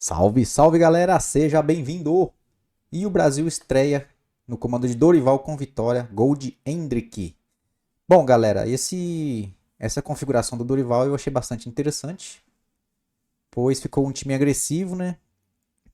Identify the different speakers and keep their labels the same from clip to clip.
Speaker 1: Salve, salve galera, seja bem-vindo! E o Brasil estreia no comando de Dorival com vitória, gol de Endrick. Bom galera, essa configuração do Dorival eu achei bastante interessante, pois ficou um time agressivo, né?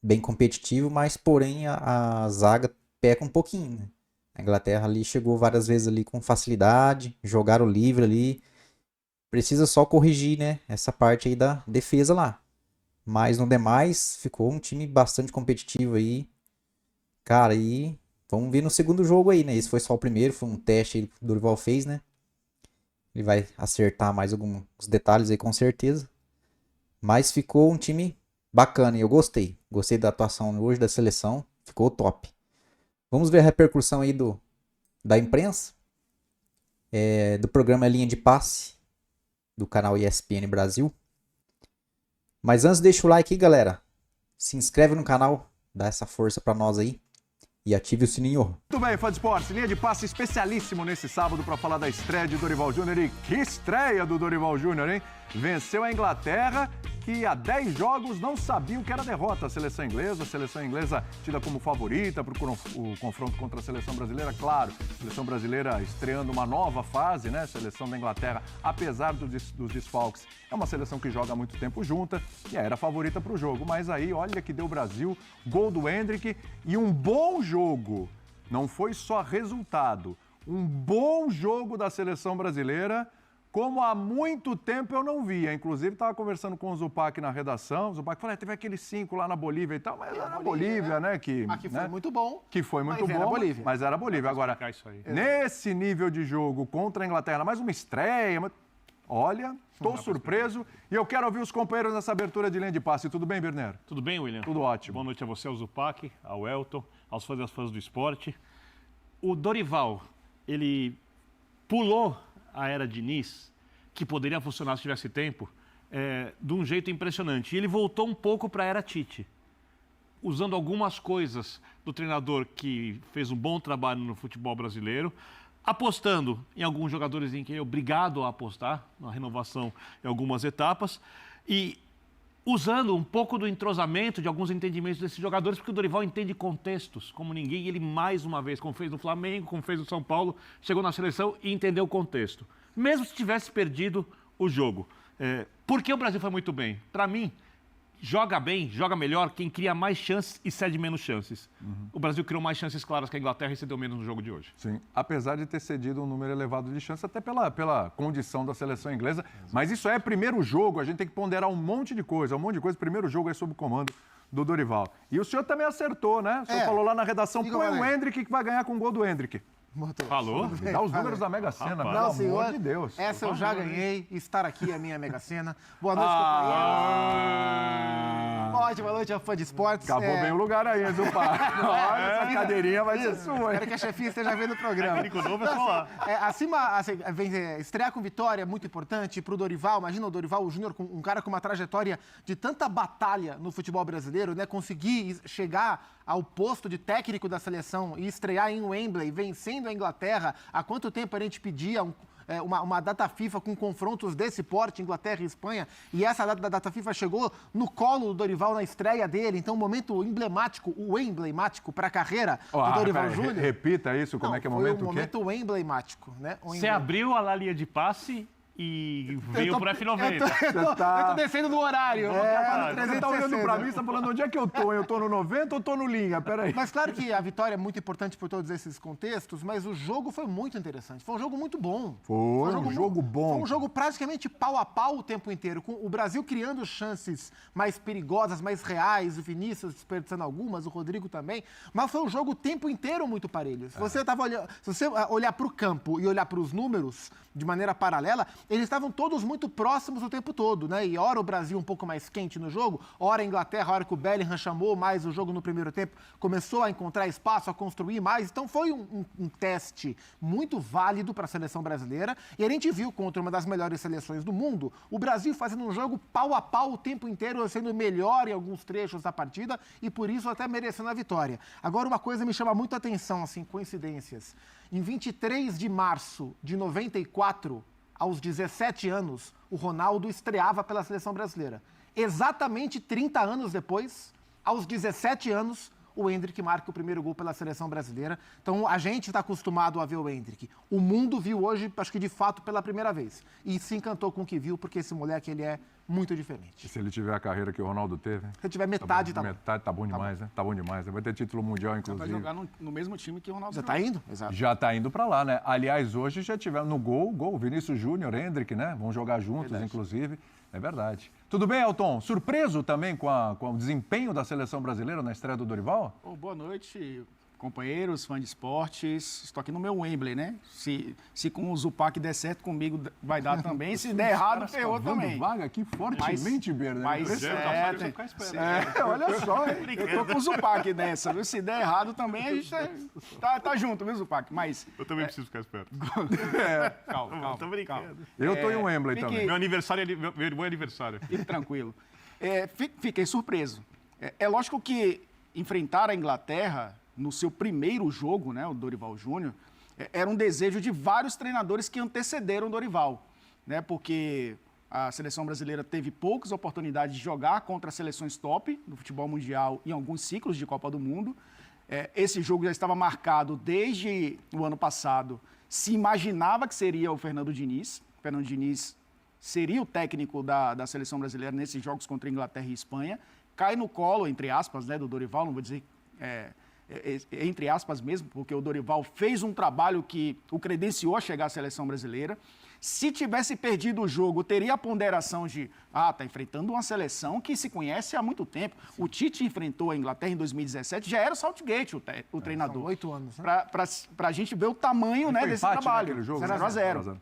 Speaker 1: Bem competitivo, mas porém a zaga peca um pouquinho, né? A Inglaterra ali chegou várias vezes ali com facilidade, jogaram livre ali, precisa só corrigir, né? Essa parte aí da defesa lá. Mas no demais, ficou um time bastante competitivo aí. Cara, e vamos ver no segundo jogo aí, né? Esse foi só o primeiro, foi um teste aí que o Dorival fez, né? Ele vai acertar mais alguns detalhes aí com certeza. Mas ficou um time bacana e eu gostei. Gostei da atuação hoje da seleção, ficou top. Vamos ver a repercussão aí da imprensa, do programa Linha de Passe, do canal ESPN Brasil. Mas antes deixa o like aí, galera. Se inscreve no canal, dá essa força pra nós aí. E ative o sininho.
Speaker 2: Muito bem, fã de esporte, linha de passe especialíssimo nesse sábado para falar da estreia de Dorival Júnior. E que estreia do Dorival Júnior, hein? Venceu a Inglaterra, que há 10 jogos não sabiam que era derrota. A seleção inglesa tida como favorita para o confronto contra a seleção brasileira, claro. A seleção brasileira estreando uma nova fase, né? A seleção da Inglaterra, apesar dos desfalques, é uma seleção que joga há muito tempo junta e era a favorita para o jogo. Mas aí, olha que deu Brasil, gol do Endrick e um bom jogo. Não foi só resultado, um bom jogo da seleção brasileira, como há muito tempo eu não via. Inclusive, estava conversando com o Zupac na redação. O Zupac falou, teve aqueles 5 lá na Bolívia e tal, mas era a Bolívia, né?
Speaker 3: Mas que foi muito bom.
Speaker 2: Que foi muito bom, mas era a Bolívia. Agora, nesse nível de jogo contra a Inglaterra, mais uma estreia, olha, estou surpreso e eu quero ouvir os companheiros nessa abertura de linha de passe. Tudo bem, Berneiro?
Speaker 4: Tudo bem, William?
Speaker 2: Tudo ótimo.
Speaker 4: Boa noite a você, ao Zupac, ao Elton, aos fãs e às fãs do esporte. O Dorival, ele pulou a era Diniz, que poderia funcionar se tivesse tempo, de um jeito impressionante. E ele voltou um pouco para a era Tite, usando algumas coisas do treinador que fez um bom trabalho no futebol brasileiro, apostando em alguns jogadores em que é obrigado a apostar, na renovação em algumas etapas, e usando um pouco do entrosamento, de alguns entendimentos desses jogadores, porque o Dorival entende contextos como ninguém, e ele mais uma vez, como fez no Flamengo, como fez no São Paulo, chegou na seleção e entendeu o contexto. Mesmo se tivesse perdido o jogo. Por que o Brasil foi muito bem? Para mim, joga bem, joga melhor quem cria mais chances e cede menos chances. O Brasil criou mais chances claras que a Inglaterra e cedeu menos no jogo de hoje.
Speaker 2: Sim, apesar de ter cedido um número elevado de chances, até pela condição da seleção inglesa. Mas isso é primeiro jogo, a gente tem que ponderar um monte de coisa. Primeiro jogo é sob o comando do Dorival. E o senhor também acertou, né? O senhor falou lá na redação, põe o Endrick que vai ganhar com o gol do Endrick.
Speaker 4: Falou?
Speaker 2: Me dá os números da Mega Sena, pelo amor de Deus.
Speaker 3: Essa eu já ganhei, estar aqui é a minha Mega Sena. Boa noite, companheiro. Ótima noite, a fã de esportes.
Speaker 2: Acabou bem o lugar aí, viu, pá? Olha, essa cadeirinha vai ser sua, hein?
Speaker 3: Espero que a chefia esteja vendo o programa.
Speaker 4: Técnico novo é só lá.
Speaker 3: Estrear com vitória é muito importante para o Dorival. Imagina o Dorival Júnior, um cara com uma trajetória de tanta batalha no futebol brasileiro, né? Conseguir chegar ao posto de técnico da seleção e estrear em Wembley, vencendo a Inglaterra. Há quanto tempo a gente pedia uma data FIFA com confrontos desse porte, Inglaterra e Espanha, e essa data FIFA chegou no colo do Dorival na estreia dele, então um momento emblemático, o emblemático para a carreira do Dorival Júnior.
Speaker 2: Repita isso, como é que é o momento?
Speaker 3: Foi um momento emblemático, né?
Speaker 4: Você abriu a linha de passe e veio pro F90.
Speaker 3: Eu tô descendo no horário.
Speaker 2: Você tá olhando pra mim e tá falando onde é que eu tô? Eu tô no 90 ou tô no linha? Peraí.
Speaker 3: Mas claro que a vitória é muito importante por todos esses contextos, mas o jogo foi muito interessante. Foi um jogo muito bom.
Speaker 2: Foi um jogo bom.
Speaker 3: Foi um jogo praticamente pau a pau o tempo inteiro, com o Brasil criando chances mais perigosas, mais reais, o Vinícius desperdiçando algumas, o Rodrigo também, mas foi um jogo o tempo inteiro muito parelho. Se você olhar para o campo e olhar para os números de maneira paralela, eles estavam todos muito próximos o tempo todo, né? E ora o Brasil um pouco mais quente no jogo, ora a Inglaterra, a hora que o Bellingham chamou mais o jogo no primeiro tempo, começou a encontrar espaço, a construir mais. Então foi um teste muito válido para a seleção brasileira. E a gente viu contra uma das melhores seleções do mundo, o Brasil fazendo um jogo pau a pau o tempo inteiro, sendo melhor em alguns trechos da partida e por isso até merecendo a vitória. Agora uma coisa me chama muito a atenção, assim, coincidências. Em 23 de março de 94, aos 17 anos, o Ronaldo estreava pela seleção brasileira. exatamente 30 anos depois, aos 17 anos, o Endrick marca o primeiro gol pela seleção brasileira. Então, a gente está acostumado a ver o Endrick. O mundo viu hoje, acho que de fato, pela primeira vez. E se encantou com o que viu, porque esse moleque, ele é muito diferente.
Speaker 2: E se ele tiver a carreira que o Ronaldo teve?
Speaker 3: Se ele tiver metade, tá bom.
Speaker 2: Metade tá bom demais, né? Tá bom demais. Vai ter título mundial, inclusive.
Speaker 5: Vai jogar no mesmo time que o Ronaldo.
Speaker 3: Já tá indo? Exato.
Speaker 2: Já tá indo pra lá, né? Aliás, hoje já tiveram no gol, Vinícius Júnior, Endrick, né? Vão jogar juntos, inclusive. É verdade. Tudo bem, Elton? Surpreso também com o desempenho da seleção brasileira na estreia do Dorival?
Speaker 5: Boa noite, companheiros, fãs de esportes. Estou aqui no meu Wembley, né? Se com o Zupac der certo, comigo vai dar também. Se der errado, ferrou também.
Speaker 2: Vaga aqui fortemente, Berna.
Speaker 5: Mas olha só, eu tô com o Zupac nessa, viu? Se der errado também, a gente tá junto, viu, Zupac? Mas...
Speaker 4: Eu também preciso ficar esperto.
Speaker 5: Calma,
Speaker 4: Tô brincando.
Speaker 2: Eu tô em Wembley também.
Speaker 4: Meu aniversário é meu bom aniversário.
Speaker 5: Fique tranquilo. Fiquei surpreso. É lógico que enfrentar a Inglaterra no seu primeiro jogo, né, o Dorival Júnior, era um desejo de vários treinadores que antecederam o Dorival, né, porque a seleção brasileira teve poucas oportunidades de jogar contra as seleções top do futebol mundial em alguns ciclos de Copa do Mundo. Esse jogo já estava marcado desde o ano passado. Se imaginava que seria o Fernando Diniz. O Fernando Diniz seria o técnico da seleção brasileira nesses jogos contra a Inglaterra e Espanha. Cai no colo, entre aspas, né, do Dorival, não vou dizer entre aspas mesmo, porque o Dorival fez um trabalho que o credenciou a chegar à seleção brasileira. Se tivesse perdido o jogo, teria a ponderação de tá enfrentando uma seleção que se conhece há muito tempo. O Tite enfrentou a Inglaterra em 2017, já era o Southgate o treinador.
Speaker 3: São 8 anos, né?
Speaker 5: Para a gente ver o tamanho, né, desse trabalho.
Speaker 2: 0-0.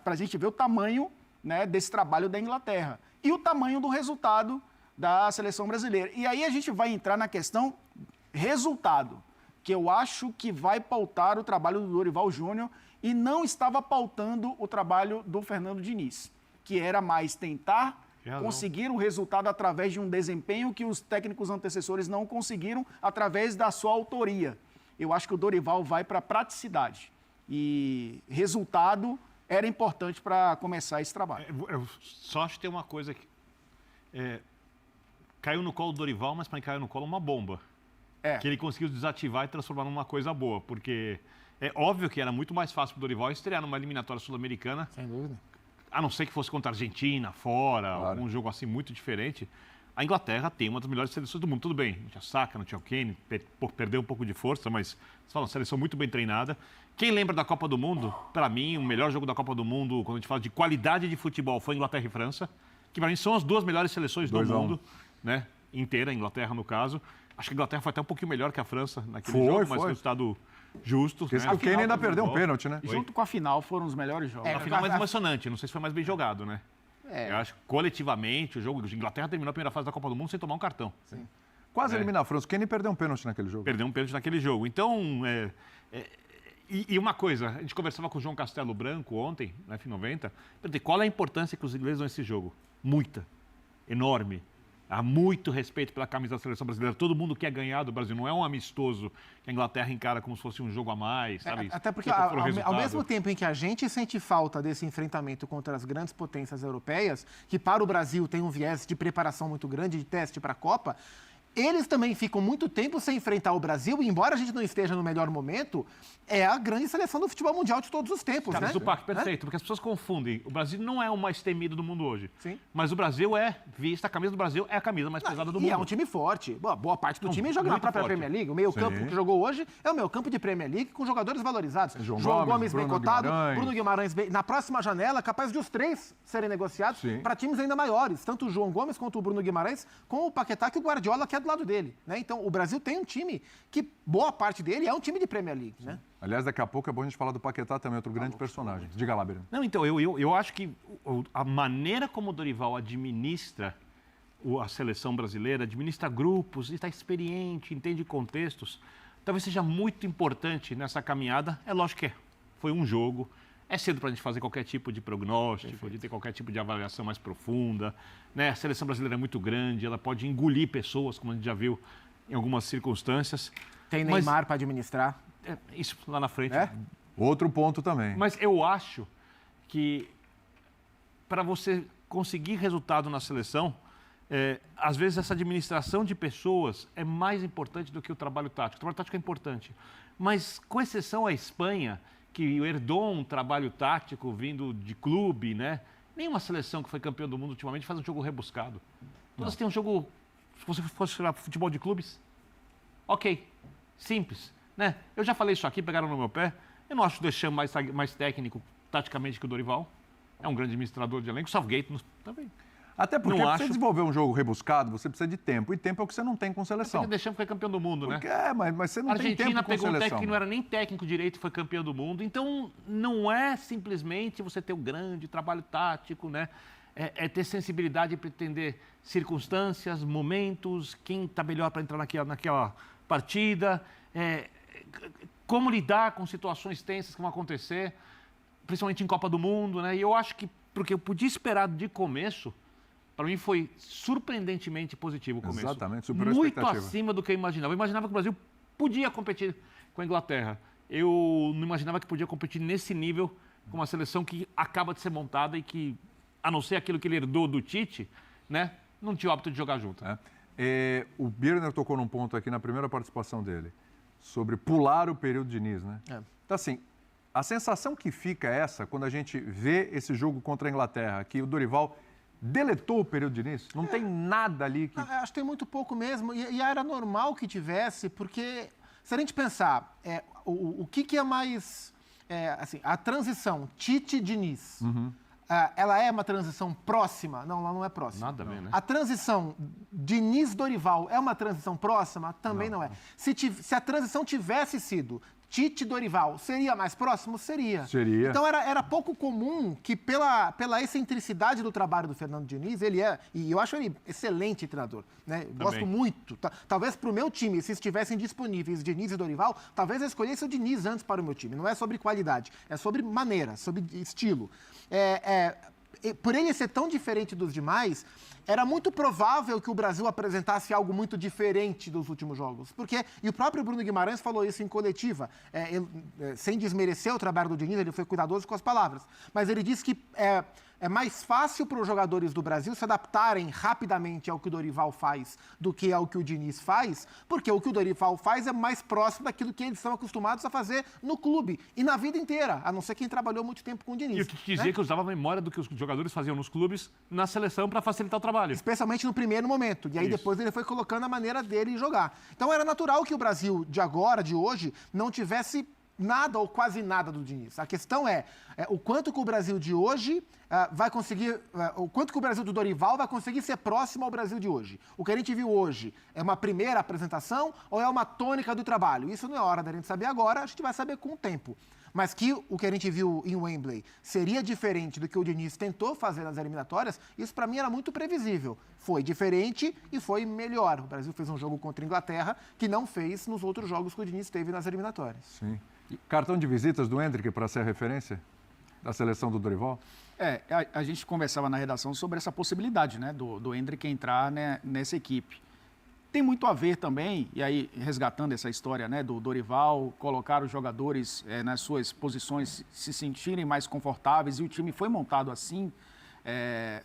Speaker 5: Para a gente ver o tamanho, né, desse trabalho da Inglaterra e o tamanho do resultado da seleção brasileira. E aí a gente vai entrar na questão resultado, que eu acho que vai pautar o trabalho do Dorival Júnior e não estava pautando o trabalho do Fernando Diniz, que era mais tentar conseguir um resultado através de um desempenho que os técnicos antecessores não conseguiram através da sua autoria. Eu acho que o Dorival vai para a praticidade e resultado era importante para começar esse trabalho.
Speaker 4: Eu só acho que tem uma coisa que caiu no colo do Dorival, mas para mim caiu no colo uma bomba. Que ele conseguiu desativar e transformar numa coisa boa, porque é óbvio que era muito mais fácil para o Dorival estrear numa eliminatória sul-americana.
Speaker 3: Sem dúvida.
Speaker 4: A não ser que fosse contra a Argentina, fora,
Speaker 2: Claro.
Speaker 4: um jogo assim muito diferente. A Inglaterra tem uma das melhores seleções do mundo, tudo bem. Não tinha Saka, não tinha o Kane, perdeu um pouco de força, mas você fala, uma seleção muito bem treinada. Quem lembra da Copa do Mundo? Para mim, o melhor jogo da Copa do Mundo, quando a gente fala de qualidade de futebol, foi Inglaterra e França, que para mim são as duas melhores seleções do
Speaker 2: 2-1.
Speaker 4: mundo, né? Inteira, a Inglaterra no caso. Acho que a Inglaterra foi até um pouquinho melhor que a França naquele jogo, mas resultado justo.
Speaker 2: Porque
Speaker 4: né?
Speaker 2: o Kane ainda perdeu um pênalti, né?
Speaker 5: Junto com a final foram os melhores jogos.
Speaker 4: A final mais emocionante, não sei se foi mais bem jogado, né? Eu acho que coletivamente o jogo. A Inglaterra terminou a primeira fase da Copa do Mundo sem tomar um cartão.
Speaker 2: Quase eliminar a França. O Kane perdeu um pênalti naquele jogo.
Speaker 4: Perdeu um pênalti naquele jogo. Então, e uma coisa, a gente conversava com o João Castelo Branco ontem, na F90, perguntei qual é a importância que os ingleses dão nesse jogo. Muita, enorme. Há muito respeito pela camisa da seleção brasileira. Todo mundo quer ganhar do Brasil. Não é um amistoso que a Inglaterra encara como se fosse um jogo a mais, sabe?
Speaker 3: Até porque,
Speaker 4: Pelo
Speaker 3: ao
Speaker 4: resultado.
Speaker 3: mesmo tempo em que a gente sente falta desse enfrentamento contra as grandes potências europeias, que para o Brasil tem um viés de preparação muito grande, de teste para a Copa, eles também ficam muito tempo sem enfrentar o Brasil, e embora a gente não esteja no melhor momento, é a grande seleção do futebol mundial de todos os tempos,
Speaker 4: Cara,
Speaker 3: né?
Speaker 4: Zupac, perfeito, porque as pessoas confundem. O Brasil não é o mais temido do mundo hoje.
Speaker 3: Sim.
Speaker 4: Mas o Brasil a camisa do Brasil é a camisa mais pesada do
Speaker 3: E
Speaker 4: mundo.
Speaker 3: é um time forte. Boa parte do time joga na
Speaker 4: muito
Speaker 3: própria
Speaker 4: forte.
Speaker 3: Premier League. O meio-campo que jogou hoje é o meio-campo de Premier League com jogadores valorizados.
Speaker 2: João
Speaker 3: Gomes
Speaker 2: Gomes,
Speaker 3: bem
Speaker 2: Bruno
Speaker 3: cotado,
Speaker 2: Guimarães.
Speaker 3: Bruno Guimarães bem. Na próxima janela, capaz de os três serem negociados para times ainda maiores. Tanto o João Gomes quanto o Bruno Guimarães, com o Paquetá que o Guardiola quer do lado dele. Né? Então, o Brasil tem um time que boa parte dele é um time de Premier League. Né?
Speaker 2: Aliás, daqui a pouco é bom a gente falar do Paquetá também, outro grande personagem. Diga lá, Berna.
Speaker 4: Não, então, eu acho que a maneira como o Dorival administra a seleção brasileira, administra grupos, está experiente, entende contextos, talvez seja muito importante nessa caminhada. É lógico que foi um jogo, é cedo para a gente fazer qualquer tipo de prognóstico, de ter qualquer tipo de avaliação mais profunda. Né? A seleção brasileira é muito grande, ela pode engolir pessoas, como a gente já viu em algumas circunstâncias.
Speaker 3: Tem Neymar para administrar.
Speaker 4: Isso lá na frente.
Speaker 2: Outro ponto também.
Speaker 4: Mas eu acho que para você conseguir resultado na seleção, às vezes essa administração de pessoas é mais importante do que o trabalho tático. O trabalho tático é importante, mas com exceção à Espanha, que herdou um trabalho tático vindo de clube, né? Nenhuma seleção que foi campeã do mundo ultimamente faz um jogo rebuscado. Todas têm um jogo, se você fosse tirar futebol de clubes, ok, simples, né? Eu já falei isso aqui, pegaram no meu pé. Eu não acho o Deschamps mais técnico taticamente que o Dorival. É um grande administrador de elenco. O Southgate também.
Speaker 2: Até porque
Speaker 4: Não
Speaker 2: pra
Speaker 4: acho.
Speaker 2: você desenvolver um jogo rebuscado, você precisa de tempo. E tempo é o que você não tem com seleção.
Speaker 4: Porque o Deschamps foi campeão do mundo, né?
Speaker 2: Mas você não
Speaker 4: A
Speaker 2: tem
Speaker 4: Argentina
Speaker 2: tempo com
Speaker 4: pegou um técnico
Speaker 2: seleção.
Speaker 4: que não era nem técnico direito e foi campeão do mundo. Então, não é simplesmente você ter um grande trabalho tático, né? É ter sensibilidade para entender circunstâncias, momentos, quem está melhor para entrar naquela partida, como lidar com situações tensas que vão acontecer, principalmente em Copa do Mundo, né? E eu acho que, porque eu podia esperar de começo, para mim foi surpreendentemente positivo o começo.
Speaker 2: Exatamente, superou a
Speaker 4: Muito
Speaker 2: expectativa.
Speaker 4: acima do que eu imaginava. Eu imaginava que o Brasil podia competir com a Inglaterra. Eu não imaginava que podia competir nesse nível com uma seleção que acaba de ser montada e que, a não ser aquilo que ele herdou do Tite, né, não tinha o hábito de jogar junto.
Speaker 2: O Birner tocou num ponto aqui na primeira participação dele, sobre pular o período de Diniz, né? Então, assim, a sensação que fica é essa, quando a gente vê esse jogo contra a Inglaterra, que o Dorival deletou o período de Diniz, não tem nada ali que...
Speaker 3: Acho que tem muito pouco mesmo, e era normal que tivesse, porque se a gente pensar, o que é mais, assim, a transição Tite-Diniz, ela é uma transição próxima? Não, ela não é próxima.
Speaker 4: Nada a ver, né?
Speaker 3: A transição Diniz-Dorival é uma transição próxima? Também não é. Se a transição tivesse sido Tite-Dorival, seria mais próximo? Seria.
Speaker 2: Seria.
Speaker 3: Então era pouco comum que pela excentricidade do trabalho do Fernando Diniz, e eu acho ele excelente treinador, né? Gosto muito. Talvez para o meu time, se estivessem disponíveis Diniz e Dorival, talvez eu escolhesse o Diniz antes para o meu time. Não é sobre qualidade, é sobre maneira, sobre estilo. Por ele ser tão diferente dos demais, era muito provável que o Brasil apresentasse algo muito diferente dos últimos jogos. E o próprio Bruno Guimarães falou isso em coletiva, sem desmerecer o trabalho do Diniz, ele foi cuidadoso com as palavras. Mas ele disse que é mais fácil para os jogadores do Brasil se adaptarem rapidamente ao que o Dorival faz do que ao que o Diniz faz, porque o que o Dorival faz é mais próximo daquilo que eles são acostumados a fazer no clube e na vida inteira, a não ser quem trabalhou muito tempo com o Diniz.
Speaker 4: E o que dizia que usava a memória do que os jogadores faziam nos clubes na seleção para facilitar o trabalho.
Speaker 3: Especialmente no primeiro momento. E aí depois ele foi colocando a maneira dele jogar. Então era natural que o Brasil de agora, de hoje, não tivesse nada ou quase nada do Diniz. A questão é o quanto que o Brasil de hoje vai conseguir, o quanto que o Brasil do Dorival vai conseguir ser próximo ao Brasil de hoje. O que a gente viu hoje é uma primeira apresentação ou é uma tônica do trabalho? Isso não é hora da gente saber agora, a gente vai saber com o tempo. Mas que o que a gente viu em Wembley seria diferente do que o Diniz tentou fazer nas eliminatórias, isso para mim era muito previsível. Foi diferente e foi melhor. O Brasil fez um jogo contra a Inglaterra que não fez nos outros jogos que o Diniz teve nas eliminatórias.
Speaker 2: Sim. Cartão de visitas do Endrick para ser a referência da seleção do Dorival?
Speaker 5: A gente conversava na redação sobre essa possibilidade, né, do Endrick entrar, né, nessa equipe. Tem muito a ver também, e aí resgatando essa história, né, do Dorival, colocar os jogadores nas suas posições, se sentirem mais confortáveis, e o time foi montado assim.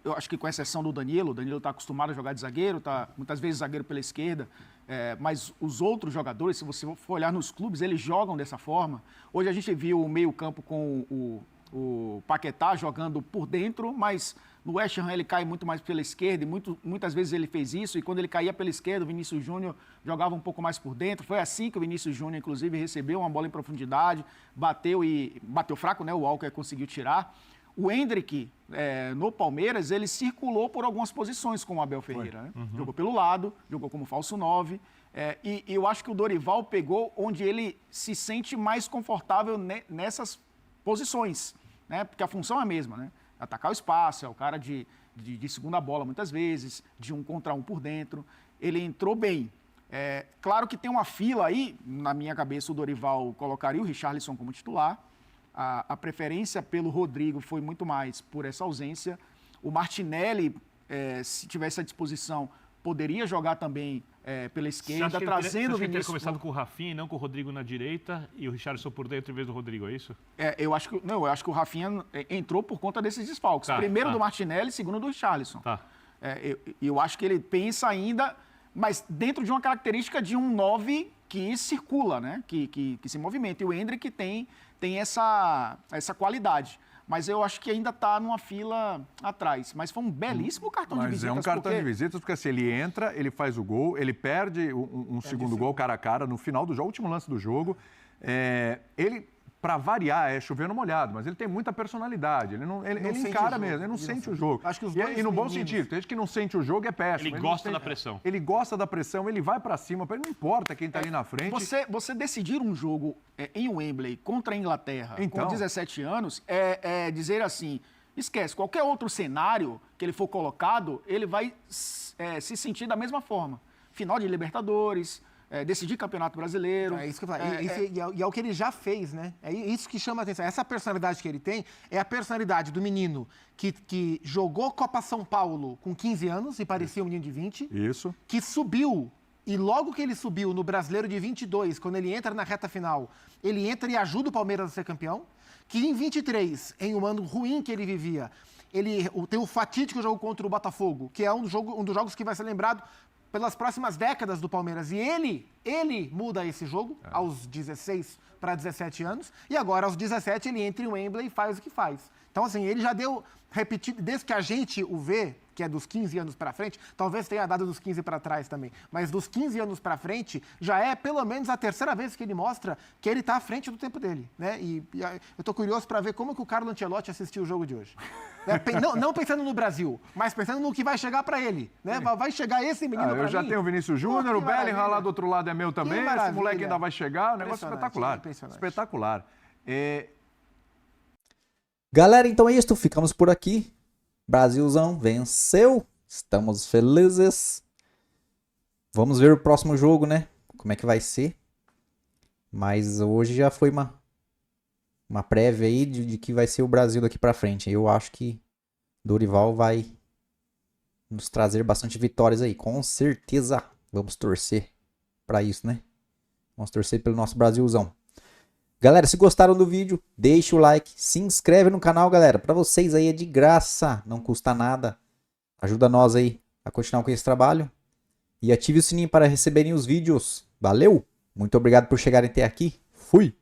Speaker 5: Eu acho que com exceção do Danilo, o Danilo está acostumado a jogar de zagueiro, muitas vezes zagueiro pela esquerda, mas os outros jogadores, se você for olhar nos clubes, eles jogam dessa forma. Hoje a gente viu o meio-campo com o Paquetá jogando por dentro, mas no West Ham ele cai muito mais pela esquerda, e muitas vezes ele fez isso, e quando ele caía pela esquerda, o Vinícius Júnior jogava um pouco mais por dentro. Foi assim que o Vinícius Júnior, inclusive, recebeu uma bola em profundidade, bateu fraco, né? O Walker conseguiu tirar. O Endrick, no Palmeiras, ele circulou por algumas posições com o Abel Ferreira. Né? Jogou pelo lado, jogou como falso 9. E eu acho que o Dorival pegou onde ele se sente mais confortável nessas posições, né? Porque a função é a mesma, né? Atacar o espaço, é o cara de segunda bola muitas vezes, de 1 contra 1 por dentro. Ele entrou bem. Claro que tem uma fila aí, na minha cabeça o Dorival colocaria o Richarlison como titular. A preferência pelo Rodrigo foi muito mais por essa ausência. O Martinelli, se tivesse à disposição, poderia jogar também pela
Speaker 4: Você
Speaker 5: esquerda,
Speaker 4: acha que ele
Speaker 5: trazendo o
Speaker 4: teria
Speaker 5: Vinícius.
Speaker 4: começado com o Rafinha e não com o Rodrigo na direita e o Richarlison por dentro em vez do Rodrigo, é isso?
Speaker 5: Eu acho que o Rafinha entrou por conta desses desfalques.
Speaker 4: Tá,
Speaker 5: Primeiro
Speaker 4: tá.
Speaker 5: do Martinelli, segundo do Richarlison.
Speaker 4: Tá.
Speaker 5: Eu acho que ele pensa ainda, mas dentro de uma característica de um 9 que circula, né? Que se movimenta. E o Endrick tem essa qualidade. Mas eu acho que ainda está numa fila atrás. Mas foi um belíssimo cartão de
Speaker 2: Mas
Speaker 5: visitas.
Speaker 2: é um cartão
Speaker 5: porque...
Speaker 2: de visitas, porque assim, ele entra, ele faz o gol, ele perde um segundo gol cara a cara no final do jogo, último lance do jogo. Ele, para variar, é chover no molhado, mas ele tem muita personalidade. Ele encara mesmo, ele não sente o jogo.
Speaker 3: Acho que os
Speaker 2: e
Speaker 3: dois
Speaker 2: no bom
Speaker 3: meninos-
Speaker 2: sentido, tem gente que não sente o jogo, é péssimo.
Speaker 4: Ele
Speaker 2: não
Speaker 4: gosta
Speaker 2: tem-
Speaker 4: da pressão.
Speaker 2: Ele gosta da pressão, ele vai para cima, para ele não importa quem tá ali na frente.
Speaker 5: Você decidir um jogo em Wembley contra a Inglaterra
Speaker 2: Então.
Speaker 5: com 17 anos é dizer assim, esquece, qualquer outro cenário que ele for colocado, ele vai se sentir da mesma forma. Final de Libertadores, decidir Campeonato Brasileiro.
Speaker 3: É isso que eu falo. E é o que ele já fez, né? É isso que chama a atenção. Essa personalidade que ele tem é a personalidade do menino que jogou Copa São Paulo com 15 anos e parecia um menino de 20,
Speaker 2: Isso.
Speaker 3: que subiu, e logo que ele subiu no Brasileiro de 22, quando ele entra na reta final, ele entra e ajuda o Palmeiras a ser campeão, que em 23, em um ano ruim que ele vivia, ele tem o fatídico jogo contra o Botafogo, que é um dos jogos que vai ser lembrado pelas próximas décadas do Palmeiras. E ele muda esse jogo aos 16 para 17 anos, e agora aos 17 ele entra em Wembley e faz o que faz. Então, assim, ele já deu repetido, desde que a gente o vê, que é dos 15 anos para frente, talvez tenha dado dos 15 para trás também, mas dos 15 anos para frente, já é pelo menos a terceira vez que ele mostra que ele está à frente do tempo dele, né? E eu estou curioso para ver como que o Carlo Ancelotti assistiu o jogo de hoje. Né? Não pensando no Brasil, mas pensando no que vai chegar para ele, né? Vai chegar esse menino para
Speaker 2: Eu já
Speaker 3: mim.
Speaker 2: tenho o Vinícius Júnior,
Speaker 3: Pô,
Speaker 2: o
Speaker 3: que
Speaker 2: Bellingham
Speaker 3: maravilha.
Speaker 2: lá do outro lado é meu também. Esse
Speaker 3: maravilha.
Speaker 2: moleque ainda vai chegar, um negócio
Speaker 3: Impressionante,
Speaker 2: espetacular.
Speaker 3: impressionante.
Speaker 2: Espetacular.
Speaker 1: Galera, então é isso. Ficamos por aqui. Brasilzão venceu. Estamos felizes. Vamos ver o próximo jogo, né? Como é que vai ser. Mas hoje já foi uma prévia aí de que vai ser o Brasil daqui pra frente. Eu acho que Dorival vai nos trazer bastante vitórias aí. Com certeza vamos torcer pra isso, né? Vamos torcer pelo nosso Brasilzão. Galera, se gostaram do vídeo, deixa o like, se inscreve no canal, galera. Pra vocês aí é de graça, não custa nada. Ajuda nós aí a continuar com esse trabalho. E ative o sininho para receberem os vídeos. Valeu! Muito obrigado por chegarem até aqui. Fui!